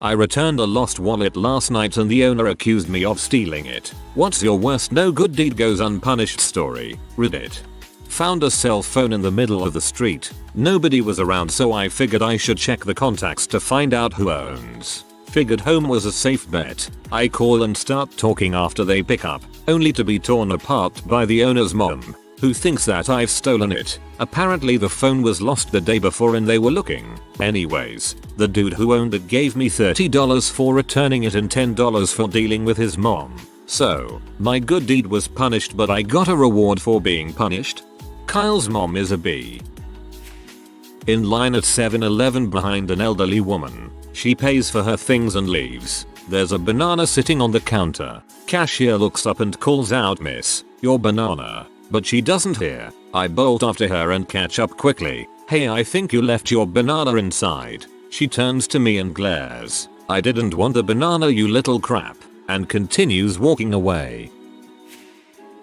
I returned a lost wallet last night and the owner accused me of stealing it. What's your worst no good deed goes unpunished story? Reddit. Found a cell phone in the middle of the street. Nobody was around, so I figured I should check the contacts to find out who owns. Figured home was a safe bet. I call and start talking after they pick up, only to be torn apart by the owner's mom, who thinks that I've stolen it. Apparently the phone was lost the day before and they were looking. Anyways, the dude who owned it gave me $30 for returning it and $10 for dealing with his mom. So, my good deed was punished, but I got a reward for being punished? Kyle's mom is a bee. In line at 7-Eleven behind an elderly woman. She pays for her things and leaves. There's a banana sitting on the counter. Cashier looks up and calls out, "Miss, your banana." But she doesn't hear. I bolt after her and catch up quickly. "Hey, I think you left your banana inside." She turns to me and glares. "I didn't want the banana, you little crap," and continues walking away.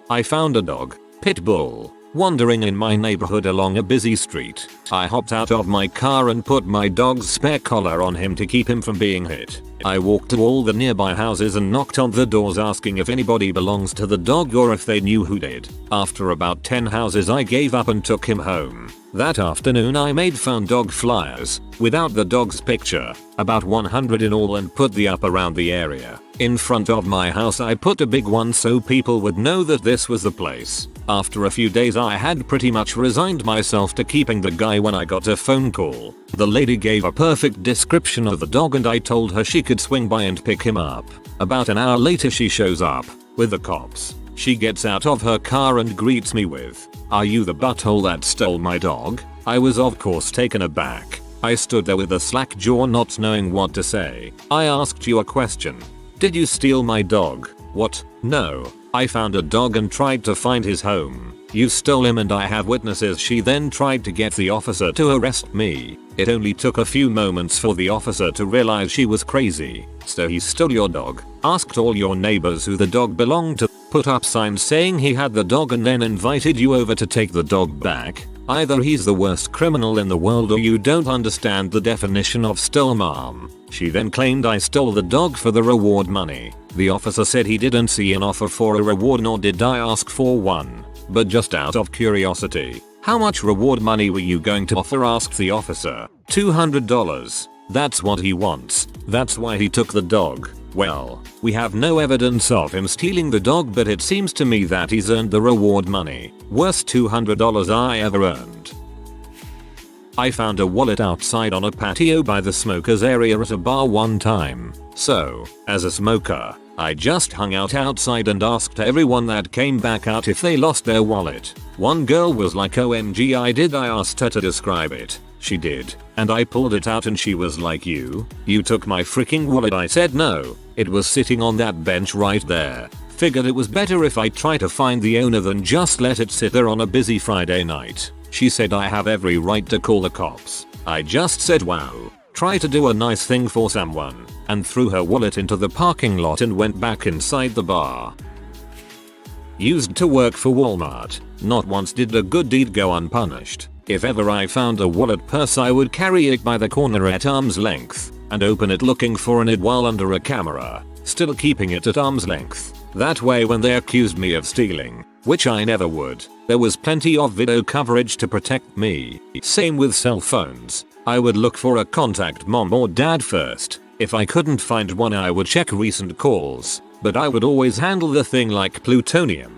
I found a dog, pit bull, wandering in my neighborhood along a busy street. I hopped out of my car and put my dog's spare collar on him to keep him from being hit. I walked to all the nearby houses and knocked on the doors asking if anybody belongs to the dog or if they knew who did. After about 10 houses I gave up and took him home. That afternoon I made found dog flyers, without the dog's picture, about 100 in all, and put the up around the area. In front of my house I put a big one so people would know that this was the place. After a few days I had pretty much resigned myself to keeping the guy when I got a phone call. The lady gave a perfect description of the dog and I told her she could swing by and pick him up. About an hour later she shows up, with the cops. She gets out of her car and greets me with, "Are you the butthole that stole my dog?" I was of course taken aback. I stood there with a slack jaw not knowing what to say. "I asked you a question. Did you steal my dog?" "What? No. I found a dog and tried to find his home. You stole him and I have witnesses." She then tried to get the officer to arrest me. It only took a few moments for the officer to realize she was crazy. "So he stole your dog, asked all your neighbors who the dog belonged to, put up signs saying he had the dog, and then invited you over to take the dog back? Either he's the worst criminal in the world or you don't understand the definition of stole, ma'am." She then claimed I stole the dog for the reward money. The officer said he didn't see an offer for a reward, nor did I ask for one. But just out of curiosity, "How much reward money were you going to offer?" asked the officer. $200. That's what he wants. That's why he took the dog. Well, we have no evidence of him stealing the dog, but it seems to me that he's earned the reward money. Worst $200 I ever earned. I found a wallet outside on a patio by the smokers area at a bar one time. So, as a smoker, I just hung out outside and asked everyone that came back out if they lost their wallet. One girl was like, "OMG, I did." I asked her to describe it. She did, and I pulled it out and she was like, You took my freaking wallet." I said no, it was sitting on that bench right there. Figured it was better if I try to find the owner than just let it sit there on a busy Friday night. She said I have every right to call the cops. I just said wow, try to do a nice thing for someone, and threw her wallet into the parking lot and went back inside the bar. Used to work for Walmart. Not once did a good deed go unpunished. If ever I found a wallet purse I would carry it by the corner at arm's length, and open it looking for an ID while under a camera, still keeping it at arm's length. That way when they accused me of stealing, which I never would, there was plenty of video coverage to protect me. Same with cell phones. I would look for a contact mom or dad first. If I couldn't find one I would check recent calls, but I would always handle the thing like plutonium.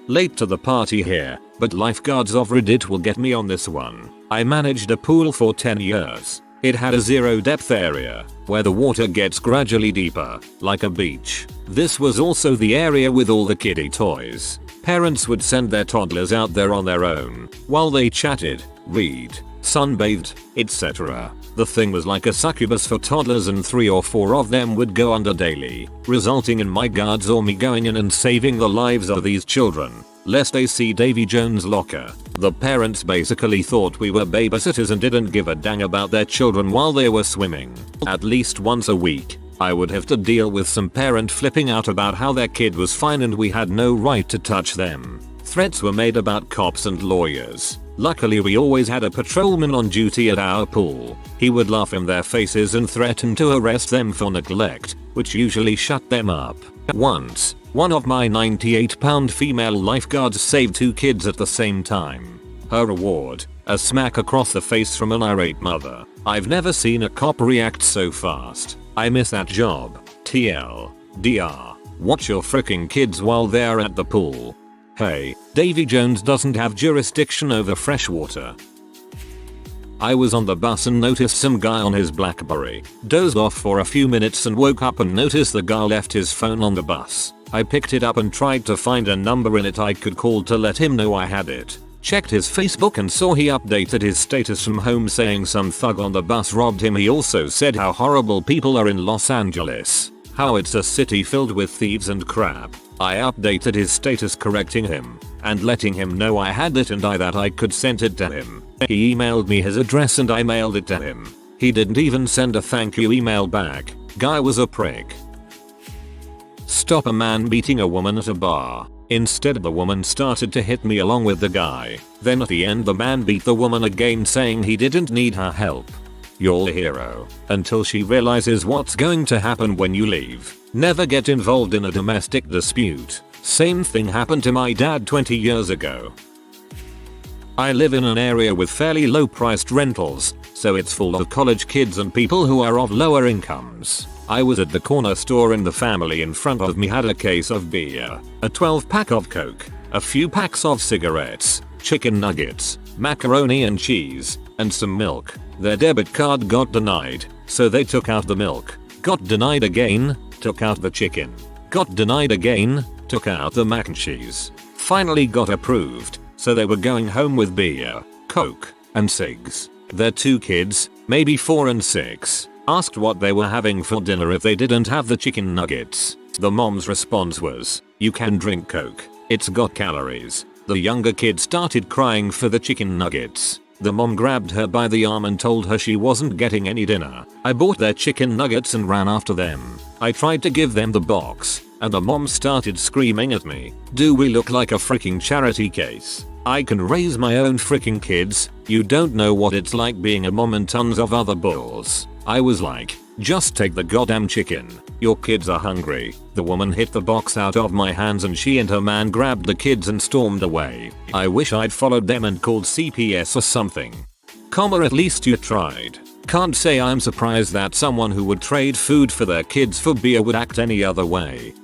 Late to the party here, but lifeguards of Reddit will get me on this one. I managed a pool for 10 years. It had a zero depth area, where the water gets gradually deeper, like a beach. This was also the area with all the kiddie toys. Parents would send their toddlers out there on their own, while they chatted, read, sunbathed, etc. The thing was like a succubus for toddlers, and 3 or 4 of them would go under daily, resulting in my guards or me going in and saving the lives of these children, lest they see Davy Jones' locker. The parents basically thought we were babysitters and didn't give a dang about their children while they were swimming. At least once a week, I would have to deal with some parent flipping out about how their kid was fine and we had no right to touch them. Threats were made about cops and lawyers. Luckily we always had a patrolman on duty at our pool. He would laugh in their faces and threaten to arrest them for neglect, which usually shut them up. Once, one of my 98-pound female lifeguards saved 2 kids at the same time. Her reward, a smack across the face from an irate mother. I've never seen a cop react so fast. I miss that job. TLDR. Watch your fricking kids while they're at the pool. Hey, Davy Jones doesn't have jurisdiction over freshwater. I was on the bus and noticed some guy on his BlackBerry. Dozed off for a few minutes and woke up and noticed the guy left his phone on the bus. I picked it up and tried to find a number in it I could call to let him know I had it. Checked his Facebook and saw he updated his status from home saying some thug on the bus robbed him. He also said how horrible people are in Los Angeles. How it's a city filled with thieves and crap. I updated his status correcting him and letting him know I had it and that I could send it to him. He emailed me his address and I mailed it to him. He didn't even send a thank you email back. Guy was a prick. Stop a man beating a woman at a bar. Instead the woman started to hit me along with the guy. Then at the end the man beat the woman again saying he didn't need her help. You're a hero. Until she realizes what's going to happen when you leave. Never get involved in a domestic dispute. Same thing happened to my dad 20 years ago. I live in an area with fairly low priced rentals, so it's full of college kids and people who are of lower incomes. I was at the corner store and the family in front of me had a case of beer, a 12-pack of Coke, a few packs of cigarettes, chicken nuggets, macaroni and cheese, and some milk. Their debit card got denied, so they took out the milk. Got denied again, took out the chicken. Got denied again, took out the mac and cheese. Finally got approved, so they were going home with beer, Coke, and cigs. Their 2 kids, maybe 4 and 6, asked what they were having for dinner if they didn't have the chicken nuggets. The mom's response was, "You can drink Coke, it's got calories." The younger kid started crying for the chicken nuggets. The mom grabbed her by the arm and told her she wasn't getting any dinner. I bought their chicken nuggets and ran after them. I tried to give them the box, and the mom started screaming at me. Do we look like a freaking charity case? I can raise my own freaking kids. You don't know what it's like being a mom and tons of other bulls. I was like, just take the goddamn chicken. Your kids are hungry. The woman hit the box out of my hands and she and her man grabbed the kids and stormed away. I wish I'd followed them and called CPS or something. At least you tried. Can't say I'm surprised that someone who would trade food for their kids for beer would act any other way.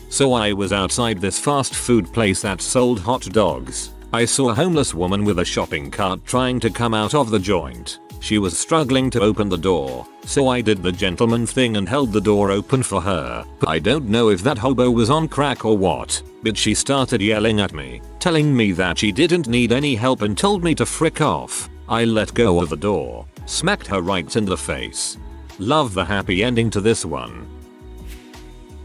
So I was outside this fast food place that sold hot dogs. I saw a homeless woman with a shopping cart trying to come out of the joint. She was struggling to open the door, so I did the gentleman thing and held the door open for her. I don't know if that hobo was on crack or what, but she started yelling at me, telling me that she didn't need any help and told me to frick off. I let go of the door, smacked her right in the face. Love the happy ending to this one.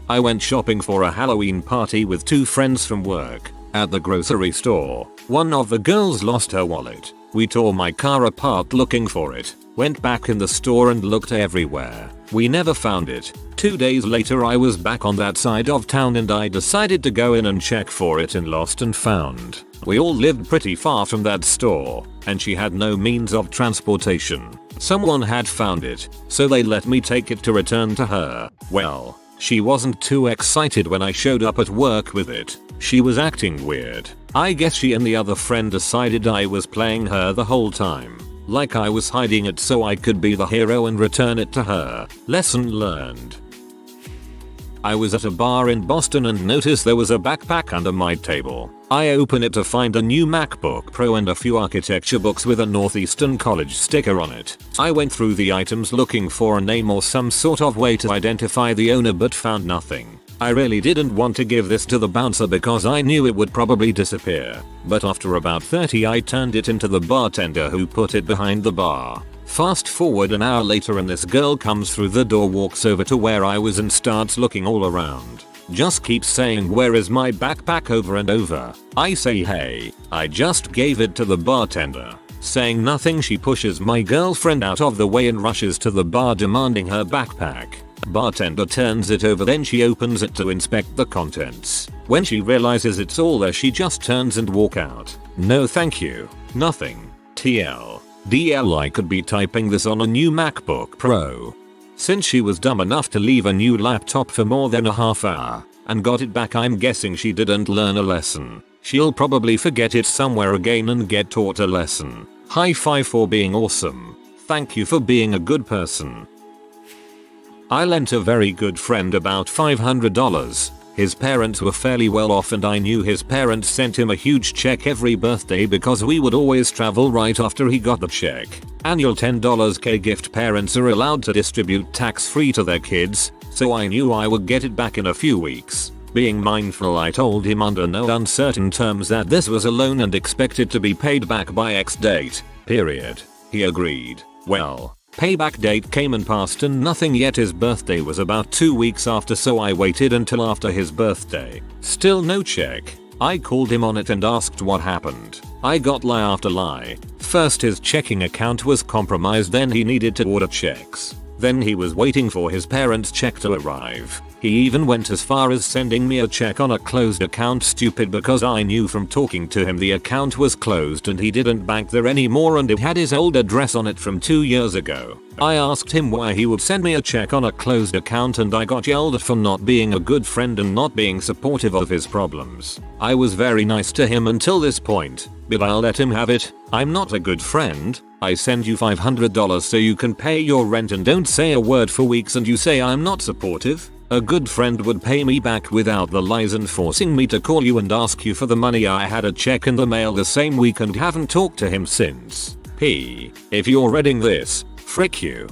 I went shopping for a Halloween party with 2 friends from work. At the grocery store, one of the girls lost her wallet. We tore my car apart looking for it, went back in the store and looked everywhere. We never found it. 2 days later I was back on that side of town and I decided to go in and check for it in Lost and Found. We all lived pretty far from that store, and she had no means of transportation. Someone had found it, so they let me take it to return to her. Well, she wasn't too excited when I showed up at work with it. She was acting weird. I guess she and the other friend decided I was playing her the whole time. Like I was hiding it so I could be the hero and return it to her. Lesson learned. I was at a bar in Boston and noticed there was a backpack under my table. I open it to find a new MacBook Pro and a few architecture books with a Northeastern College sticker on it. I went through the items looking for a name or some sort of way to identify the owner but found nothing. I really didn't want to give this to the bouncer because I knew it would probably disappear. But after about 30 I turned it into the bartender who put it behind the bar. Fast forward an hour later and this girl comes through the door, walks over to where I was and starts looking all around. Just keeps saying where is my backpack over and over. I say hey, I just gave it to the bartender. Saying nothing she pushes my girlfriend out of the way and rushes to the bar demanding her backpack. Bartender turns it over, then she opens it to inspect the contents. When she realizes it's all there, she just turns and walk out. No thank you. Nothing. TL. DL, I could be typing this on a new MacBook Pro. Since she was dumb enough to leave a new laptop for more than a half hour and got it back, I'm guessing she didn't learn a lesson. She'll probably forget it somewhere again and get taught a lesson. High five for being awesome. Thank you for being a good person. I lent a very good friend about $500. His parents were fairly well off and I knew his parents sent him a huge check every birthday because we would always travel right after he got the check. Annual $10K gift parents are allowed to distribute tax-free to their kids, so I knew I would get it back in a few weeks. Being mindful, I told him under no uncertain terms that this was a loan and expected to be paid back by X date, period. He agreed. Well, payback date came and passed and nothing yet. His birthday was about 2 weeks after, so I waited until after his birthday. Still no check. I called him on it and asked what happened. I got lie after lie. First, his checking account was compromised, then he needed to order checks. Then he was waiting for his parents' check to arrive. He even went as far as sending me a check on a closed account. Stupid, because I knew from talking to him the account was closed and he didn't bank there anymore and it had his old address on it from 2 years ago. I asked him why he would send me a check on a closed account and I got yelled at for not being a good friend and not being supportive of his problems. I was very nice to him until this point, but I'll let him have it. I'm not a good friend. I send you $500 so you can pay your rent and don't say a word for weeks and you say I'm not supportive? A good friend would pay me back without the lies and forcing me to call you and ask you for the money. I had a check in the mail the same week and haven't talked to him since. P. If you're reading this, frick you.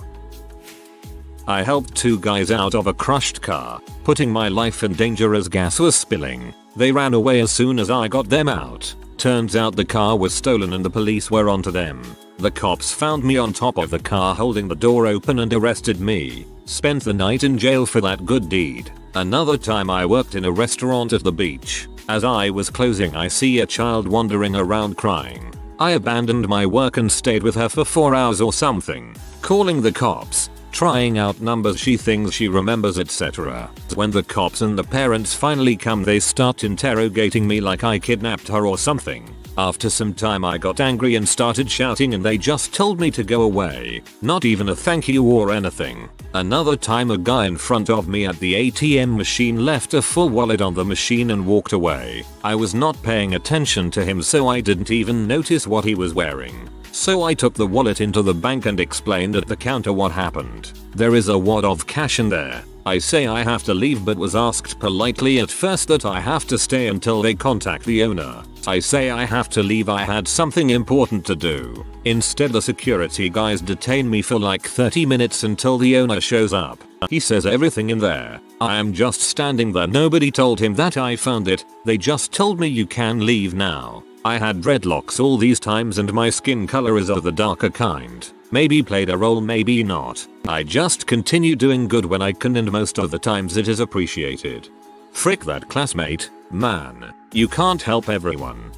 I helped 2 guys out of a crushed car, putting my life in danger as gas was spilling. They ran away as soon as I got them out. Turns out the car was stolen and the police were onto them. The cops found me on top of the car holding the door open and arrested me. Spent the night in jail for that good deed. Another time I worked in a restaurant at the beach. As I was closing, I see a child wandering around crying. I abandoned my work and stayed with her for 4 hours or something, calling the cops, trying out numbers she thinks she remembers, etc. When the cops and the parents finally come, they start interrogating me like I kidnapped her or something. After some time I got angry and started shouting and they just told me to go away. Not even a thank you or anything. Another time a guy in front of me at the ATM machine left a full wallet on the machine and walked away. I was not paying attention to him, so I didn't even notice what he was wearing. So I took the wallet into the bank and explained at the counter what happened. There is a wad of cash in there. I say I have to leave but was asked politely at first that I have to stay until they contact the owner. I say I have to leave, I had something important to do. Instead the security guys detain me for like 30 minutes until the owner shows up. He says everything in there. I am just standing there. Nobody told him that I found it. They just told me you can leave now. I had dreadlocks all these times and my skin color is of the darker kind. Maybe played a role, maybe not. I just continue doing good when I can and most of the times it is appreciated. Frick that classmate, man. You can't help everyone.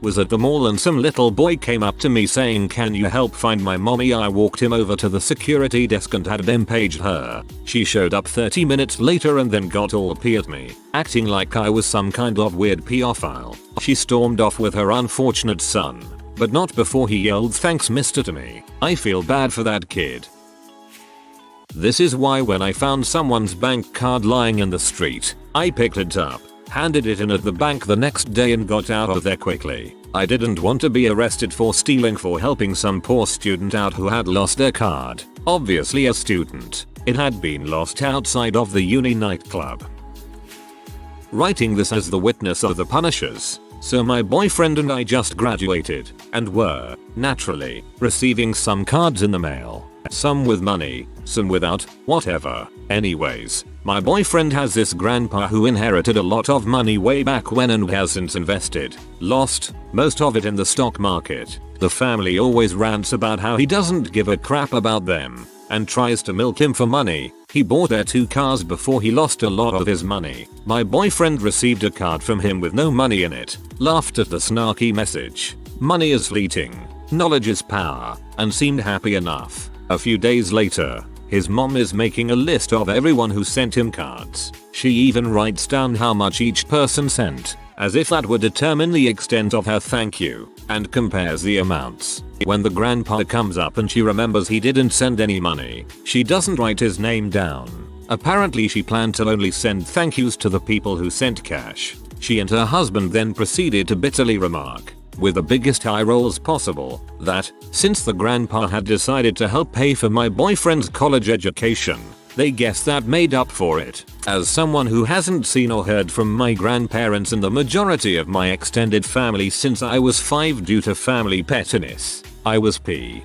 Was at the mall and some little boy came up to me saying, can you help find my mommy? I walked him over to the security desk and had them paged her. She showed up 30 minutes later and then got all uppy at me, acting like I was some kind of weird pedophile. She stormed off with her unfortunate son, but not before he yelled thanks mister to me. I feel bad for that kid. This is why when I found someone's bank card lying in the street, I picked it up, handed it in at the bank the next day and got out of there quickly. I didn't want to be arrested for stealing, for helping some poor student out who had lost their card. Obviously a student. It had been lost outside of the uni nightclub. Writing this as the witness of the Punishers. So my boyfriend and I just graduated and were, naturally, receiving some cards in the mail. Some with money, some without, whatever. Anyways, my boyfriend has this grandpa who inherited a lot of money way back when and has since invested, lost, most of it in the stock market. The family always rants about how he doesn't give a crap about them and tries to milk him for money. He bought their 2 cars before he lost a lot of his money. My boyfriend received a card from him with no money in it, laughed at the snarky message. Money is fleeting, knowledge is power, and seemed happy enough. A few days later, His mom is making a list of everyone who sent him cards. She even writes down how much each person sent, as if that would determine the extent of her thank you, and compares the amounts. When the grandpa comes up and she remembers he didn't send any money, she doesn't write his name down. Apparently she planned to only send thank yous to the people who sent cash. She and her husband then proceeded to bitterly remark, with the biggest eye rolls possible, that, since the grandpa had decided to help pay for my boyfriend's college education, they guess that made up for it. As someone who hasn't seen or heard from my grandparents and the majority of my extended family since I was 5 due to family pettiness, I was p.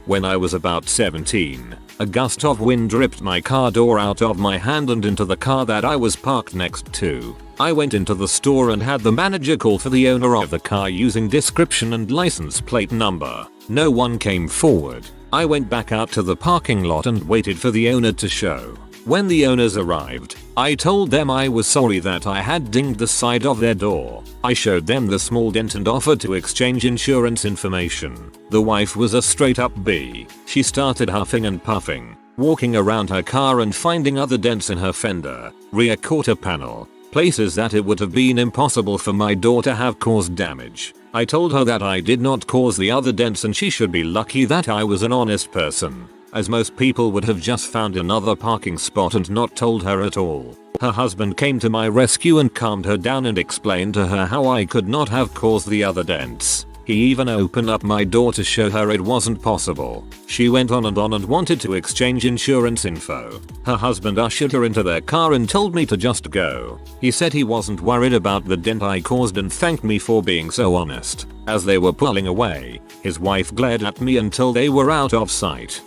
When I was about 17, a gust of wind ripped my car door out of my hand and into the car that I was parked next to. I went into the store and had the manager call for the owner of the car using description and license plate number. No one came forward. I went back out to the parking lot and waited for the owner to show. When the owners arrived, I told them I was sorry that I had dinged the side of their door. I showed them the small dent and offered to exchange insurance information. The wife was a straight up B. She started huffing and puffing, walking around her car and finding other dents in her fender, rear quarter panel, places that it would have been impossible for my door to have caused damage. I told her that I did not cause the other dents and she should be lucky that I was an honest person, as most people would have just found another parking spot and not told her at all. Her husband came to my rescue and calmed her down and explained to her how I could not have caused the other dents. He even opened up my door to show her it wasn't possible. She went on and wanted to exchange insurance info. Her husband ushered her into their car and told me to just go. He said he wasn't worried about the dent I caused and thanked me for being so honest. As they were pulling away, his wife glared at me until they were out of sight.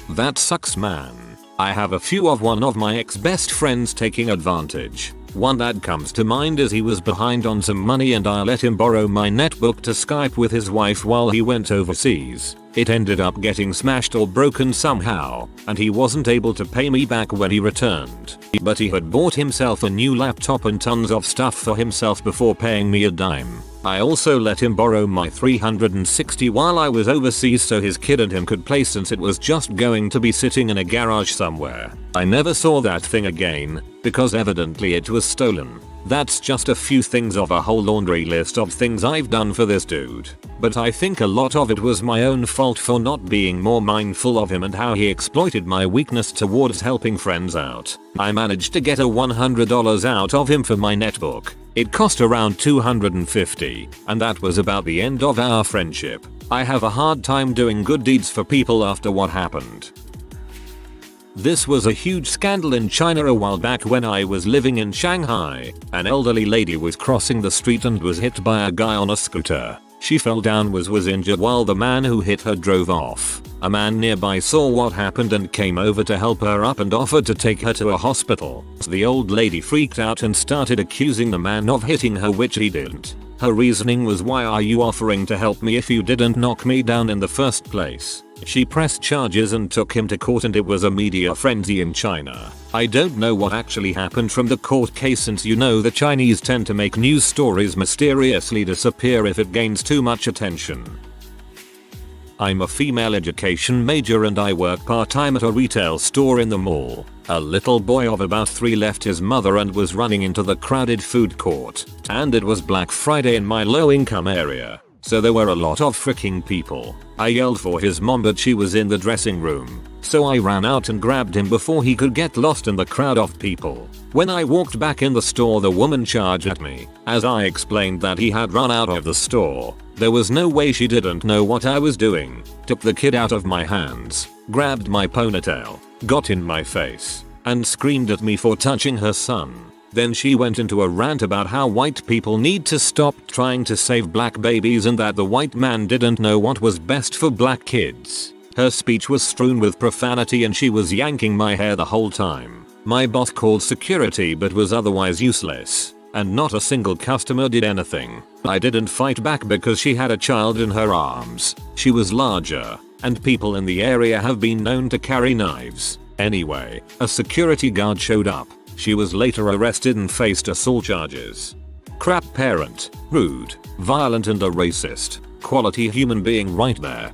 That sucks, man. I have a few of one of my ex-best friends taking advantage. One that comes to mind is he was behind on some money and I let him borrow my netbook to Skype with his wife while he went overseas. It ended up getting smashed or broken somehow, and he wasn't able to pay me back when he returned. But he had bought himself a new laptop and tons of stuff for himself before paying me a dime. I also let him borrow my 360 while I was overseas so his kid and him could play since it was just going to be sitting in a garage somewhere. I never saw that thing again, because evidently it was stolen. That's just a few things of a whole laundry list of things I've done for this dude. But I think a lot of it was my own fault for not being more mindful of him and how he exploited my weakness towards helping friends out. I managed to get a $100 out of him for my netbook. It cost around $250, and that was about the end of our friendship. I have a hard time doing good deeds for people after what happened. This was a huge scandal in China a while back when I was living in Shanghai. An elderly lady was crossing the street and was hit by a guy on a scooter. She fell down was injured while the man who hit her drove off. A man nearby saw what happened and came over to help her up and offered to take her to a hospital. The old lady freaked out and started accusing the man of hitting her, which he didn't. Her reasoning was, "Why are you offering to help me if you didn't knock me down in the first place?" She pressed charges and took him to court, and it was a media frenzy in China. I don't know what actually happened from the court case, since you know the Chinese tend to make news stories mysteriously disappear if it gains too much attention. I'm a female education major and I work part-time at a retail store in the mall. A little boy of about 3 left his mother and was running into the crowded food court. And it was Black Friday in my low-income area, so there were a lot of freaking people. I yelled for his mom, but she was in the dressing room, so I ran out and grabbed him before he could get lost in the crowd of people. When I walked back in the store, the woman charged at me. As I explained that he had run out of the store, there was no way she didn't know what I was doing. Took the kid out of my hands, grabbed my ponytail, got in my face, and screamed at me for touching her son. Then she went into a rant about how white people need to stop trying to save black babies and that the white man didn't know what was best for black kids. Her speech was strewn with profanity and she was yanking my hair the whole time. My boss called security but was otherwise useless, and not a single customer did anything. I didn't fight back because she had a child in her arms. She was larger, and people in the area have been known to carry knives. Anyway, a security guard showed up. She was later arrested and faced assault charges. Crap parent, rude, violent and a racist. Quality human being right there.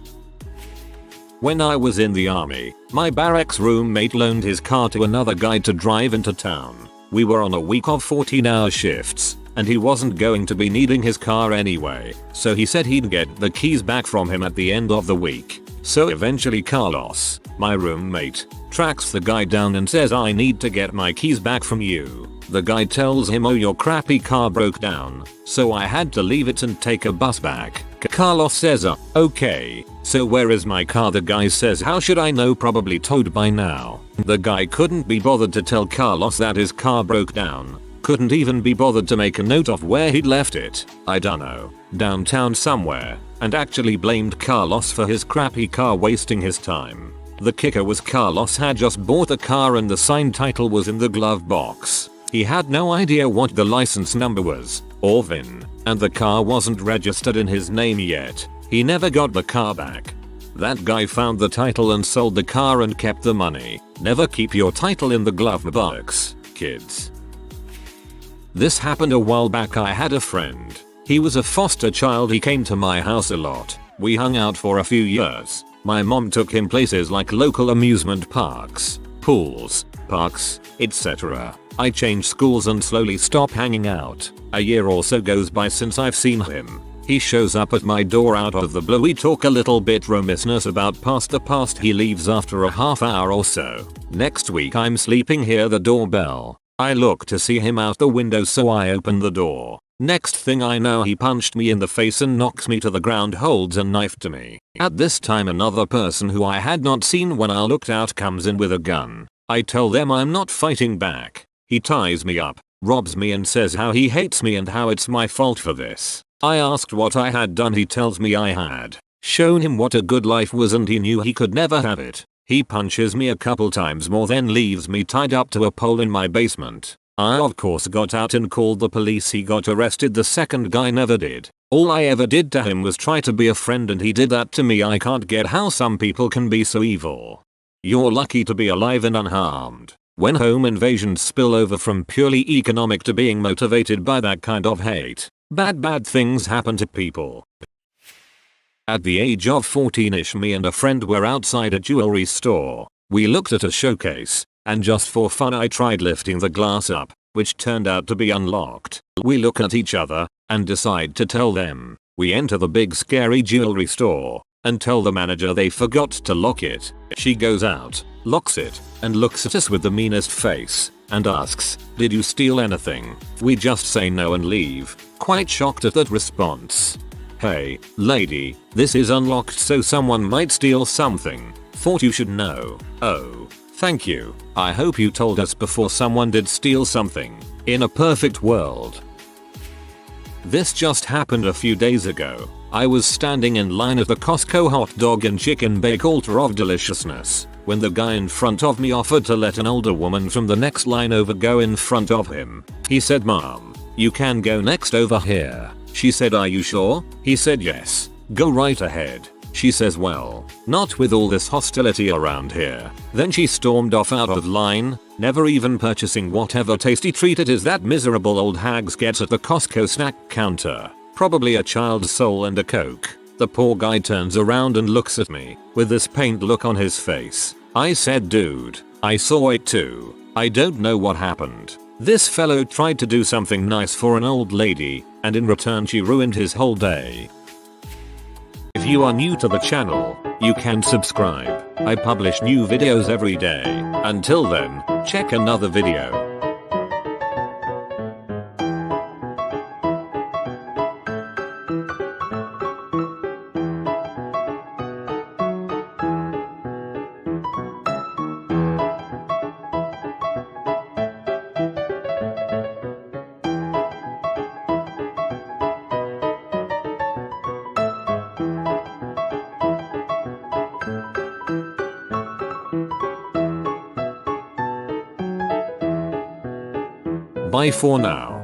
When I was in the army, my barracks roommate loaned his car to another guy to drive into town. We were on a week of 14-hour shifts, and he wasn't going to be needing his car anyway, so he said he'd get the keys back from him at the end of the week. So eventually Carlos, my roommate, tracks the guy down and says, I need to get my keys back from you. The guy tells him, oh, your crappy car broke down, so I had to leave it and take a bus back. Carlos says, okay, so where is my car? The guy says, how should I know, probably towed by now. The guy couldn't be bothered to tell Carlos that his car broke down. Couldn't even be bothered to make a note of where he'd left it, I dunno, downtown somewhere, and actually blamed Carlos for his crappy car wasting his time. The kicker was Carlos had just bought the car and the signed title was in the glove box. He had no idea what the license number was, or VIN, and the car wasn't registered in his name yet. He never got the car back. That guy found the title and sold the car and kept the money. Never keep your title in the glove box, kids. This happened a while back. I had a friend. He was a foster child. He came to my house a lot. We hung out for a few years. My mom took him places like local amusement parks, pools, parks, etc. I changed schools and slowly stopped hanging out. A year or so goes by since I've seen him. He shows up at my door out of the blue. We talk a little bit reminiscence about the past. He leaves after a half hour or so. Next week I'm sleeping, hear the doorbell. I look to see him out the window, so I open the door. Next thing I know, he punched me in the face and knocks me to the ground, holds a knife to me. At this time another person who I had not seen when I looked out comes in with a gun. I tell them I'm not fighting back. He ties me up, robs me and says how he hates me and how it's my fault for this. I asked what I had done. He tells me I had shown him what a good life was and he knew he could never have it. He punches me a couple times more, then leaves me tied up to a pole in my basement. I of course got out and called the police. He got arrested. The second guy never did. All I ever did to him was try to be a friend and he did that to me. I can't get how some people can be so evil. You're lucky to be alive and unharmed. When home invasions spill over from purely economic to being motivated by that kind of hate, bad things happen to people. At the age of 14ish, me and a friend were outside a jewelry store. We looked at a showcase, and just for fun I tried lifting the glass up, which turned out to be unlocked. We look at each other, and decide to tell them. We enter the big scary jewelry store, and tell the manager they forgot to lock it. She goes out, locks it, and looks at us with the meanest face, and asks, did you steal anything? We just say no and leave, quite shocked at that response. Hey, lady, this is unlocked so someone might steal something. Thought you should know. Oh, thank you. I hope you told us before someone did steal something. In a perfect world. This just happened a few days ago. I was standing in line at the Costco hot dog and chicken bake altar of deliciousness, when the guy in front of me offered to let an older woman from the next line over go in front of him. He said, "Mom, you can go next over here." She said, "Are you sure?" He said, "Yes, go right ahead." She says, "Well, not with all this hostility around here." Then she stormed off out of line, never even purchasing whatever tasty treat it is that miserable old hags gets at the Costco snack counter. Probably a child's soul and a Coke. The poor guy turns around and looks at me, with this pained look on his face. I said, "Dude, I saw it too. I don't know what happened. This fellow tried to do something nice for an old lady, and in return she ruined his whole day." If you are new to the channel, you can subscribe. I publish new videos every day. Until then, check another video. Bye for now.